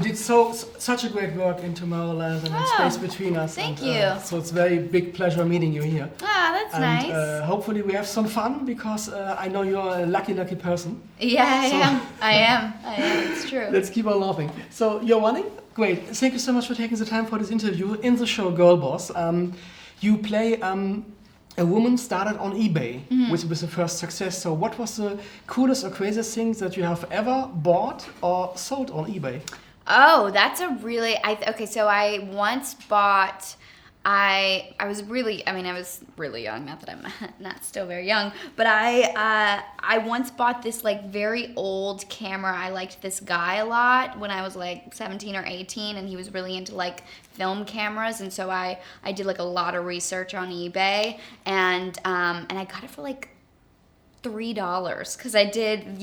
did such a great work in Tomorrowland and in Space Between Us. Thank you. So it's a very big pleasure meeting you here. That's nice. Hopefully we have some fun because I know you're a lucky person. Yeah, I am. It's true. Let's keep on laughing. So you're running? Great. Thank you so much for taking the time for this interview in the show GIRLBOSS. You play a woman started on eBay, which was the first success. So what was the coolest or craziest thing that you have ever bought or sold on eBay? Oh, that's a really, okay, so I once bought, I was really young, not that I'm not still very young, but I once bought this like very old camera. I liked this guy a lot when I was like 17 or 18, and he was really into like film cameras, and so I did like a lot of research on eBay, and I got it for like $3 because I did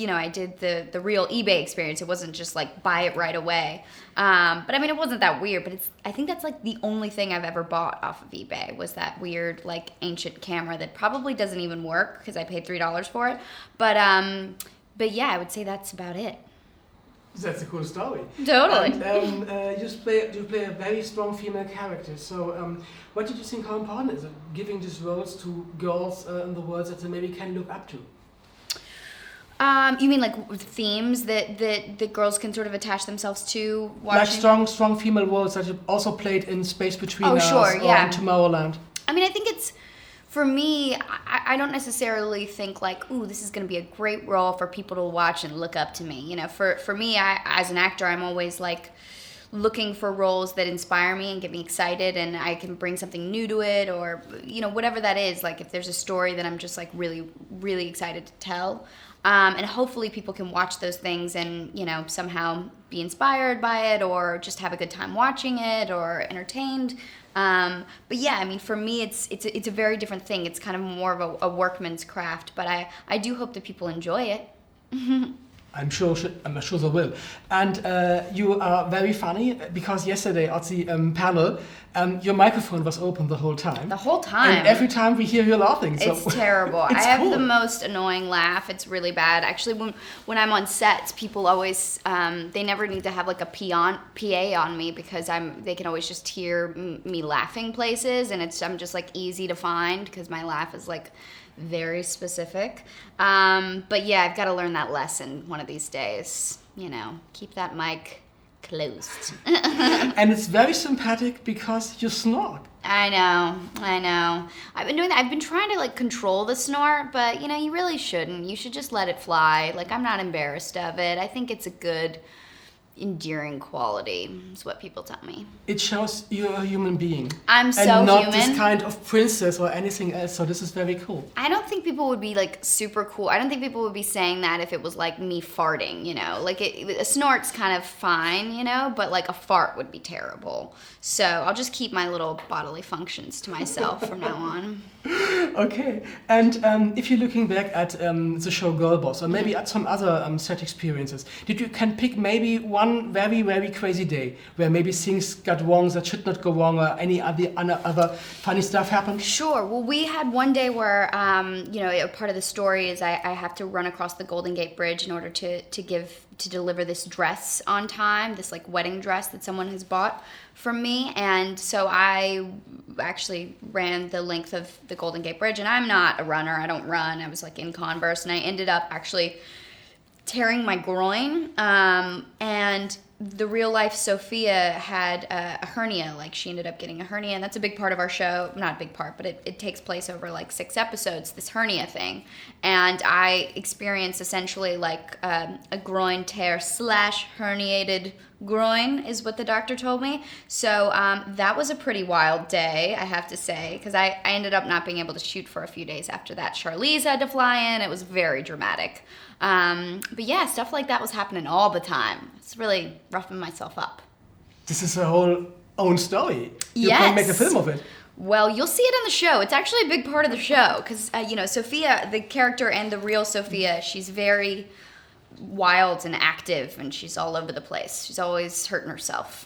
the real eBay experience. It wasn't just like buy it right away. But I mean, it wasn't that weird, but I think that's like the only thing I've ever bought off of eBay was that weird like ancient camera that probably doesn't even work because I paid $3 for it. But yeah, I would say that's about it. That's a cool story. Totally. And you play a very strong female character. So what did you think, how important is it giving these roles to girls in the world that they maybe can look up to? You mean like themes that girls can sort of attach themselves to watching? Like strong female roles that you also played in Space Between Us or in Tomorrowland. I mean, I think it's, for me, I don't necessarily think like, ooh, this is going to be a great role for people to watch and look up to me. You know, for me, as an actor, I'm always like looking for roles that inspire me and get me excited, and I can bring something new to it, or, you know, whatever that is. Like if there's a story that I'm just like really, really excited to tell. And hopefully people can watch those things and, you know, somehow be inspired by it or just have a good time watching it or entertained. But yeah, I mean, for me, it's a very different thing. It's kind of more of a workman's craft, but I do hope that people enjoy it. I'm sure they will. And you are very funny because yesterday at the panel, your microphone was open the whole time. The whole time. And every time we hear you laughing. So it's terrible. It's I have cool. the most annoying laugh. It's really bad. Actually, when I'm on sets, people always, they never need to have like a PA on me because they can always just hear me laughing places, and I'm just like easy to find because my laugh is like very specific. But yeah, I've got to learn that lesson one of these days. You know, keep that mic closed. And it's very sympathetic because you snort. I know. I've been doing that. I've been trying to like control the snort, but you know, you really shouldn't. You should just let it fly. Like, I'm not embarrassed of it. I think it's a good, endearing quality is what people tell me. It shows you're a human being. I'm so and not human. this kind of princess or anything else, so this is very cool. I don't think people would be like super cool. I don't think people would be saying that if it was like me farting, you know. Like a snort's kind of fine, you know, but like a fart would be terrible. So I'll just keep my little bodily functions to myself from now on. Okay, and if you're looking back at the show GIRLBOSS, or maybe at some other set experiences, can pick maybe one very, very crazy day where maybe things got wrong that should not go wrong, or any other funny stuff happened? Sure. Well, we had one day where, you know, a part of the story is I have to run across the Golden Gate Bridge in order to deliver this dress on time, this like wedding dress that someone has bought from me. And so I actually ran the length of the Golden Gate Bridge, and I'm not a runner. I don't run. I was like in Converse, and I ended up actually tearing my groin. And the real life Sophia had a hernia. Like, she ended up getting a hernia, and that's a big part of our show. Not a big part, but it takes place over like 6 episodes, this hernia thing. And I experienced essentially like a groin tear / herniated groin is what the doctor told me. So that was a pretty wild day, I have to say, because I ended up not being able to shoot for a few days after that. Charlize had to fly in. It was very dramatic. But yeah, stuff like that was happening all the time. It's really roughing myself up. This is a whole own story. You Yes. can make a film of it. Well, you'll see it on the show. It's actually a big part of the show because, you know, Sophia, the character, and the real Sophia, she's very wild and active, and she's all over the place. She's always hurting herself.